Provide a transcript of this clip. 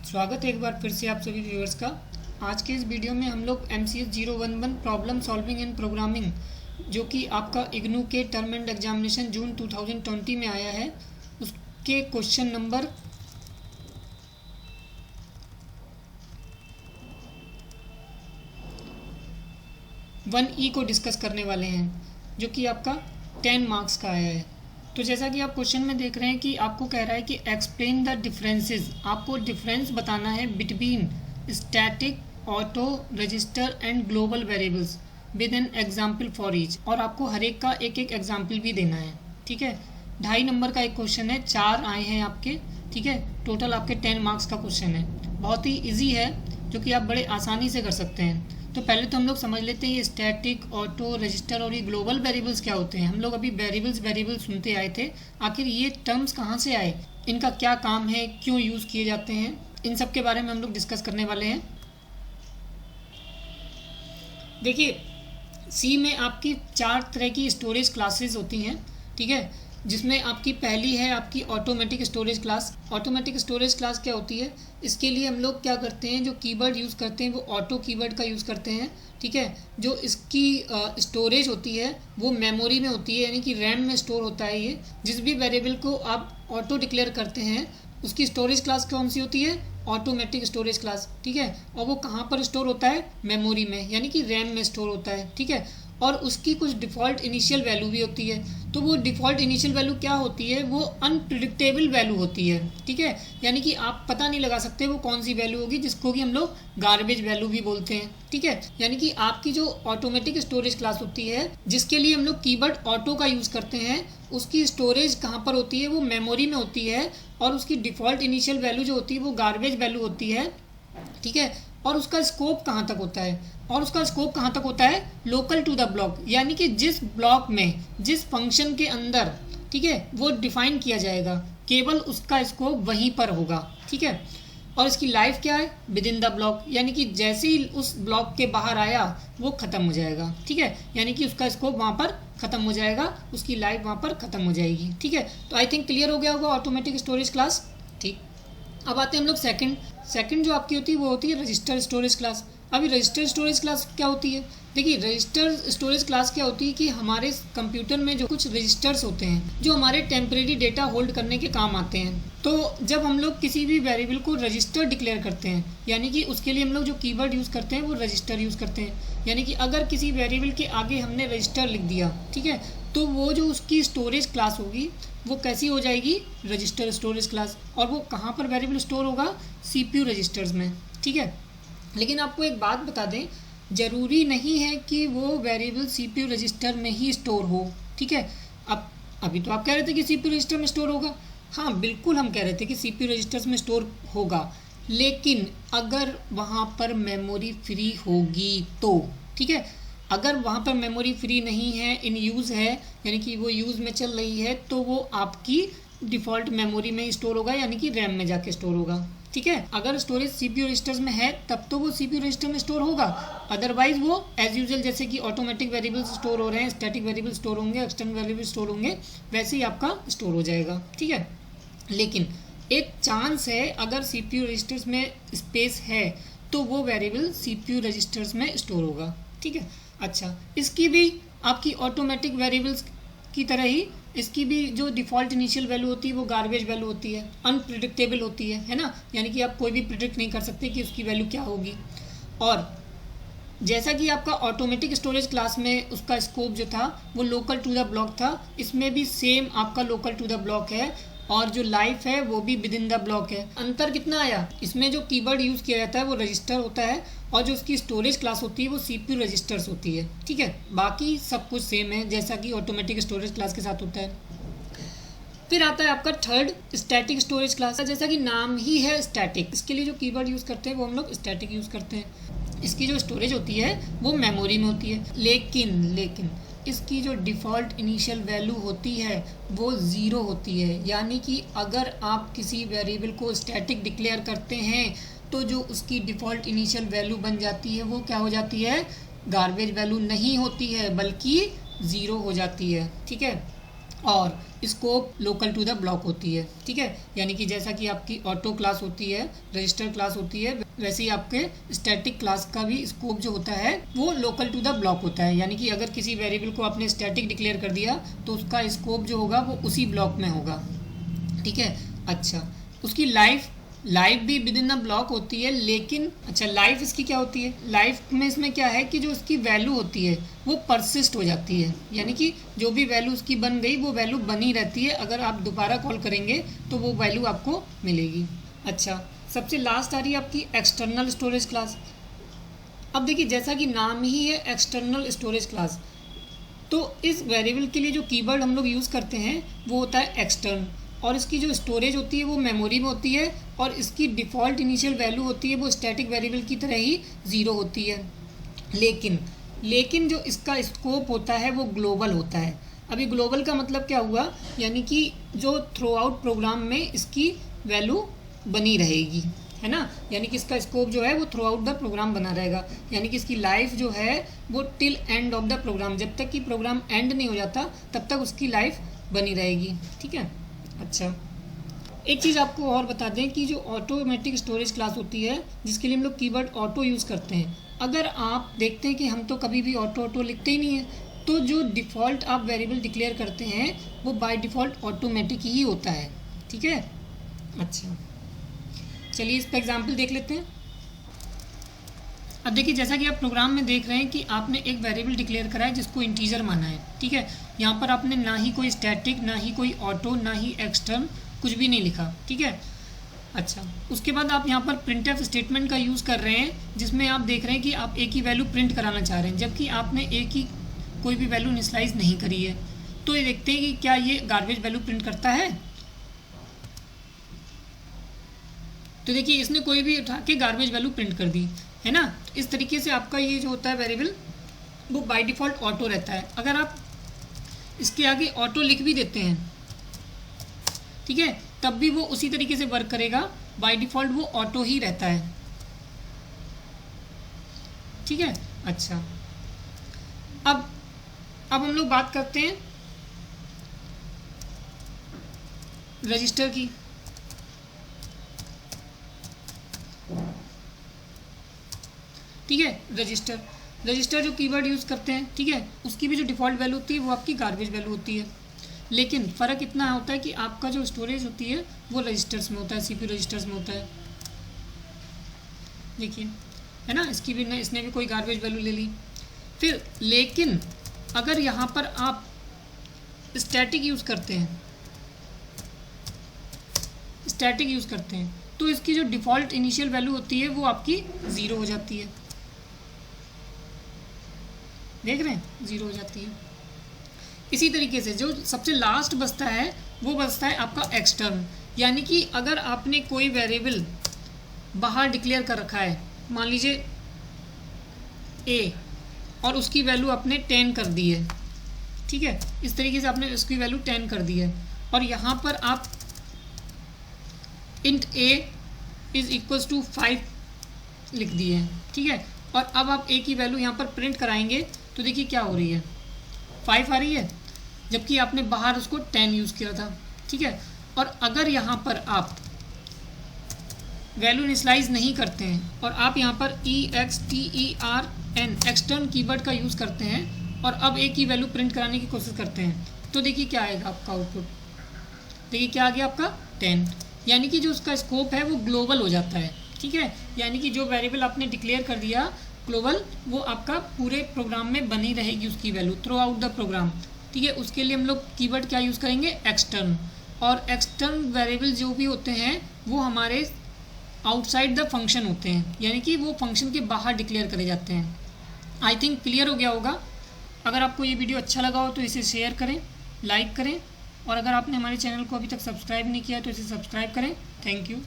स्वागत है एक बार फिर से आप सभी व्यूअर्स का। आज के इस वीडियो में हम लोग MCS 011 problem solving in programming, जो कि आपका इग्नू के टर्म एंड एग्जामिनेशन जून 2020 में आया है, उसके क्वेश्चन नंबर 1E को डिस्कस करने वाले हैं, जो कि आपका 10 मार्क्स का आया है। तो जैसा कि आप क्वेश्चन में देख रहे हैं कि आपको कह रहा है कि एक्सप्लेन द डिफरेंसेस, आपको डिफरेंस बताना है between static, auto, register and global variables with an example for each, और आपको हर एक का एक एक एग्जाम्पल भी देना है। ठीक है, 2.5 नंबर का एक क्वेश्चन है, 4 आए हैं आपके। ठीक है, टोटल आपके 10 मार्क्स का क्वेश्चन है, बहुत ही ईजी है, जो कि आप बड़े आसानी से कर सकते हैं। तो पहले तो हम लोग समझ लेते हैं ये स्टैटिक, ऑटो, रजिस्टर और ये ग्लोबल वेरिएबल्स क्या होते हैं। हम लोग अभी वेरिएबल्स सुनते आए थे, आखिर ये टर्म्स कहाँ से आए, इनका क्या काम है, क्यों यूज़ किए जाते हैं, इन सब के बारे में हम लोग डिस्कस करने वाले हैं। देखिए, सी में आपकी 4 तरह की स्टोरेज क्लासेस होती हैं। ठीक है, जिसमें आपकी पहली है आपकी automatic storage class. Automatic storage class क्या होती है, इसके लिए हम लोग क्या करते हैं, जो कीवर्ड यूज़ करते हैं वो ऑटो कीवर्ड का यूज़ करते हैं। ठीक है, जो इसकी स्टोरेज होती है वो मेमोरी में होती है, यानी कि रैम में स्टोर होता है। ये जिस भी वेरिएबल को आप ऑटो डिक्लेयर करते हैं उसकी स्टोरेज क्लास कौन सी होती है, ऑटोमेटिक स्टोरेज क्लास। ठीक है, और वो कहाँ पर स्टोर होता है, मेमोरी में, यानी कि रैम में स्टोर होता है। ठीक है, और उसकी कुछ डिफ़ॉल्ट इनिशियल वैल्यू भी होती है। तो वो डिफ़ॉल्ट इनिशियल वैल्यू क्या होती है, वो अनप्रिडिक्टेबल वैल्यू होती है। ठीक है, यानी कि आप पता नहीं लगा सकते वो कौन सी वैल्यू होगी, जिसको कि हम लोग गार्बेज वैल्यू भी बोलते हैं। ठीक है, यानी कि आपकी जो ऑटोमेटिक स्टोरेज क्लास होती है, जिसके लिए हम लोग कीवर्ड ऑटो का यूज़ करते हैं, उसकी स्टोरेज कहाँ पर होती है, वो मेमोरी में होती है, और उसकी डिफ़ॉल्ट इनिशियल वैल्यू जो होती है वो गार्बेज वैल्यू होती है। ठीक है, और उसका स्कोप कहाँ तक होता है, और उसका स्कोप कहाँ तक होता है, लोकल टू द ब्लॉक, यानी कि जिस ब्लॉक में, जिस फंक्शन के अंदर, ठीक है, वो डिफाइन किया जाएगा, केवल उसका स्कोप वहीं पर होगा। ठीक है, और इसकी लाइफ क्या है, विद इन द ब्लॉक, यानी कि जैसे ही उस ब्लॉक के बाहर आया वो ख़त्म हो जाएगा। ठीक है, यानी कि उसका स्कोप वहाँ पर ख़त्म हो जाएगा, उसकी लाइफ वहाँ पर ख़त्म हो जाएगी। ठीक है, तो आई थिंक क्लियर हो गया होगा ऑटोमेटिक स्टोरेज क्लास। ठीक, अब आते हैं हम लोग सेकंड जो आपकी होती है वो होती है रजिस्टर स्टोरेज क्लास। अभी रजिस्टर स्टोरेज क्लास क्या होती है, देखिए रजिस्टर स्टोरेज क्लास क्या होती है कि हमारे कंप्यूटर में जो कुछ रजिस्टर्स होते हैं जो हमारे टेम्परेरी डेटा होल्ड करने के काम आते हैं। तो जब हम लोग किसी भी वेरिएबल को रजिस्टर डिक्लेयर करते हैं, यानी कि उसके लिए हम लोग जो कीवर्ड यूज़ करते हैं वो रजिस्टर यूज़ करते हैं। यानी कि अगर किसी वेरिएबल के आगे हमने रजिस्टर लिख दिया, ठीक है, तो वो जो उसकी स्टोरेज क्लास होगी वो कैसी हो जाएगी, रजिस्टर स्टोरेज क्लास। और वो कहाँ पर वेरिएबल स्टोर होगा, CPU रजिस्टर्स में। ठीक है, लेकिन आपको एक बात बता दें, ज़रूरी नहीं है कि वो वेरिएबल CPU रजिस्टर में ही स्टोर हो। ठीक है, अब अभी तो आप कह रहे थे कि CPU रजिस्टर में स्टोर होगा। हाँ बिल्कुल, हम कह रहे थे कि CPU रजिस्टर्स में स्टोर होगा, लेकिन अगर वहाँ पर मेमोरी फ्री होगी तो। ठीक है, अगर वहाँ पर मेमोरी फ्री नहीं है, इन यूज़ है, यानी कि वो यूज़ में चल रही है, तो वो आपकी डिफ़ॉल्ट मेमोरी में स्टोर होगा, यानी कि रैम में जाके स्टोर होगा। ठीक है, अगर स्टोरेज CPU रजिस्टर्स में है तब तो वो CPU रजिस्टर में स्टोर होगा, अदरवाइज वो एज यूजुअल, जैसे कि ऑटोमेटिक वेरिएबल्स स्टोर हो रहे हैं, स्टैटिक वेरिएबल स्टोर होंगे, एक्सटर्नल वेरिएबल स्टोर होंगे, वैसे ही आपका स्टोर हो जाएगा। ठीक है, लेकिन एक चांस है, अगर CPU रजिस्टर्स में स्पेस है तो वो वेरिएबल CPU रजिस्टर्स में स्टोर होगा। ठीक है, अच्छा, इसकी भी आपकी ऑटोमेटिक वेरिएबल्स की तरह ही इसकी भी जो डिफ़ॉल्ट इनिशियल वैल्यू होती है वो गार्बेज वैल्यू होती है, अनप्रिडिक्टेबल होती है ना, यानी कि आप कोई भी प्रिडिक्ट नहीं कर सकते कि उसकी वैल्यू क्या होगी। और जैसा कि आपका ऑटोमेटिक स्टोरेज क्लास में उसका स्कोप जो था वो लोकल टू द ब्लॉक था, इसमें भी सेम आपका लोकल टू द ब्लॉक है, और जो लाइफ है वो भी विद इन द ब्लॉक है। अंतर कितना आया, इसमें जो कीवर्ड यूज़ किया जाता है वो रजिस्टर होता है, और जो उसकी स्टोरेज क्लास होती है वो CPU रजिस्टर्स होती है। ठीक है, बाकी सब कुछ सेम है जैसा कि ऑटोमेटिक स्टोरेज क्लास के साथ होता है। फिर आता है आपका थर्ड, स्टैटिक स्टोरेज क्लास। जैसा कि नाम ही है स्टैटिक, इसके लिए जो कीवर्ड यूज़ करते हैं वो हम लोग स्टैटिक यूज़ करते हैं। इसकी जो स्टोरेज होती है वो मेमोरी में होती है, लेकिन इसकी जो डिफ़ॉल्ट इनिशियल वैल्यू होती है वो 0 होती है। यानी कि अगर आप किसी वेरिएबल को स्टैटिक डिक्लेयर करते हैं तो जो उसकी डिफ़ॉल्ट इनिशियल वैल्यू बन जाती है वो क्या हो जाती है, गार्बेज वैल्यू नहीं होती है, बल्कि 0 हो जाती है। ठीक है, और scope local to the block होती है, ठीक है। यानी कि जैसा कि आपकी ऑटो क्लास होती है, रजिस्टर क्लास होती है, वैसे ही आपके स्टैटिक क्लास का भी स्कोप जो होता है वो लोकल टू द ब्लॉक होता है। यानी कि अगर किसी वेरिएबल को आपने स्टैटिक डिक्लेयर कर दिया तो उसका स्कोप जो होगा वो उसी ब्लॉक में होगा, ठीक है। अच्छा, उसकी लाइफ भी विद इन द ब्लॉक होती है, लेकिन अच्छा लाइफ इसकी क्या होती है, लाइफ में इसमें क्या है कि जो इसकी वैल्यू होती है वो परसिस्ट हो जाती है। यानी कि जो भी वैल्यू उसकी बन गई वो वैल्यू बनी रहती है, अगर आप दोबारा कॉल करेंगे तो वो वैल्यू आपको मिलेगी। अच्छा, सबसे लास्ट आ रही है आपकी एक्सटर्नल स्टोरेज क्लास। अब देखिए जैसा कि नाम ही है एक्सटर्नल स्टोरेज क्लास, तो इस वेरिएबल के लिए जो कीवर्ड हम लोग यूज़ करते हैं वो होता है एक्सटर्न, और इसकी जो स्टोरेज होती है वो मेमोरी में होती है, और इसकी डिफ़ॉल्ट इनिशियल वैल्यू होती है वो स्टैटिक वेरिएबल की तरह ही 0 होती है। लेकिन जो इसका स्कोप होता है वो ग्लोबल होता है। अभी ग्लोबल का मतलब क्या हुआ, यानी कि जो थ्रू आउट प्रोग्राम में इसकी वैल्यू बनी रहेगी, है ना। यानी कि इसका स्कोप जो है वो थ्रू आउट द प्रोग्राम बना रहेगा। यानी कि इसकी लाइफ जो है वो till end of the program, जब तक कि प्रोग्राम एंड नहीं हो जाता तब तक उसकी लाइफ बनी रहेगी, ठीक है। अच्छा, एक चीज़ आपको और बता दें कि जो ऑटोमेटिक स्टोरेज क्लास होती है जिसके लिए हम लोग कीवर्ड ऑटो यूज़ करते हैं, अगर आप देखते हैं कि हम तो कभी भी ऑटो लिखते ही नहीं है, तो जो डिफ़ॉल्ट आप वेरिएबल डिक्लेयर करते हैं वो बाय डिफ़ॉल्ट ऑटोमेटिक ही होता है, ठीक है। अच्छा, चलिए इस पर एग्जाम्पल देख लेते हैं। अब देखिए जैसा कि आप प्रोग्राम में देख रहे हैं कि आपने एक वेरिएबल डिक्लेयर करा है जिसको इंटीजर माना है, ठीक है। यहाँ पर आपने ना ही कोई स्टैटिक, ना ही कोई ऑटो, ना ही एक्सटर्न, कुछ भी नहीं लिखा, ठीक है। अच्छा, उसके बाद आप यहाँ पर प्रिंटफ स्टेटमेंट का यूज़ कर रहे हैं जिसमें आप देख रहे हैं कि आप एक ही वैल्यू प्रिंट कराना चाह रहे हैं, जबकि आपने एक ही कोई भी वैल्यू इनिशियलाइज नहीं करी है। तो ये देखते हैं कि क्या ये गार्बेज वैल्यू प्रिंट करता है। तो देखिए इसने कोई भी उठा के गार्बेज वैल्यू प्रिंट कर दी, है ना। इस तरीके से आपका ये जो होता है वेरिएबल वो बाय डिफ़ॉल्ट ऑटो रहता है। अगर आप इसके आगे ऑटो लिख भी देते हैं, ठीक है, तब भी वो उसी तरीके से वर्क करेगा, बाय डिफ़ॉल्ट वो ऑटो ही रहता है, ठीक है। अच्छा, अब हम लोग बात करते हैं रजिस्टर की। ठीक है, रजिस्टर जो कीवर्ड यूज़ करते हैं, ठीक है, उसकी भी जो डिफ़ॉल्ट वैल्यू होती है वो आपकी गार्बेज वैल्यू होती है। लेकिन फ़र्क इतना होता है कि आपका जो स्टोरेज होती है वो रजिस्टर्स में होता है, सीपीयू रजिस्टर्स में होता है। देखिए, है ना, इसने भी कोई गार्बेज वैल्यू ले ली। फिर लेकिन अगर यहाँ पर आप स्टैटिक यूज़ करते हैं तो इसकी जो डिफ़ॉल्ट इनिशियल वैल्यू होती है वो आपकी 0 हो जाती है। देख रहे हैं, 0 हो जाती है। इसी तरीके से जो सबसे लास्ट बचता है वो बचता है आपका एक्सटर्न। यानी कि अगर आपने कोई वेरिएबल बाहर डिक्लेयर कर रखा है, मान लीजिए a, और उसकी वैल्यू आपने 10 कर दी है, ठीक है, इस तरीके से आपने उसकी वैल्यू 10 कर दी है, और यहाँ पर आप int a is equals to 5 लिख दिए हैं, ठीक है। और अब आप a की वैल्यू यहाँ पर प्रिंट कराएंगे तो देखिए क्या हो रही है, 5 आ रही है, जबकि आपने बाहर उसको 10 यूज़ किया था, ठीक है। और अगर यहाँ पर आप वैल्यू इनिशियलाइज नहीं करते हैं और आप यहाँ पर EXTERN एक्सटर्न कीवर्ड का यूज़ करते हैं और अब a की वैल्यू प्रिंट कराने की कोशिश करते हैं, तो देखिए क्या आएगा आपका आउटपुट। देखिए क्या आ गया आपका 10, यानी कि जो उसका स्कोप है वो ग्लोबल हो जाता है, ठीक है। यानी कि जो वेरिएबल आपने डिक्लेयर कर दिया ग्लोबल, वो आपका पूरे प्रोग्राम में बनी रहेगी उसकी value throughout the program, ठीक है। उसके लिए हम लोग कीवर्ड क्या यूज़ करेंगे, एक्सटर्न। और एक्सटर्न वेरिएबल जो भी होते हैं वो हमारे आउटसाइड द फंक्शन होते हैं, यानी कि वो फंक्शन के बाहर डिक्लेयर करे जाते हैं। आई थिंक क्लियर हो गया होगा। अगर आपको ये वीडियो अच्छा लगा हो तो इसे शेयर करें, लाइक करें, और अगर आपने हमारे चैनल को अभी तक सब्सक्राइब नहीं किया तो इसे सब्सक्राइब करें। Thank you.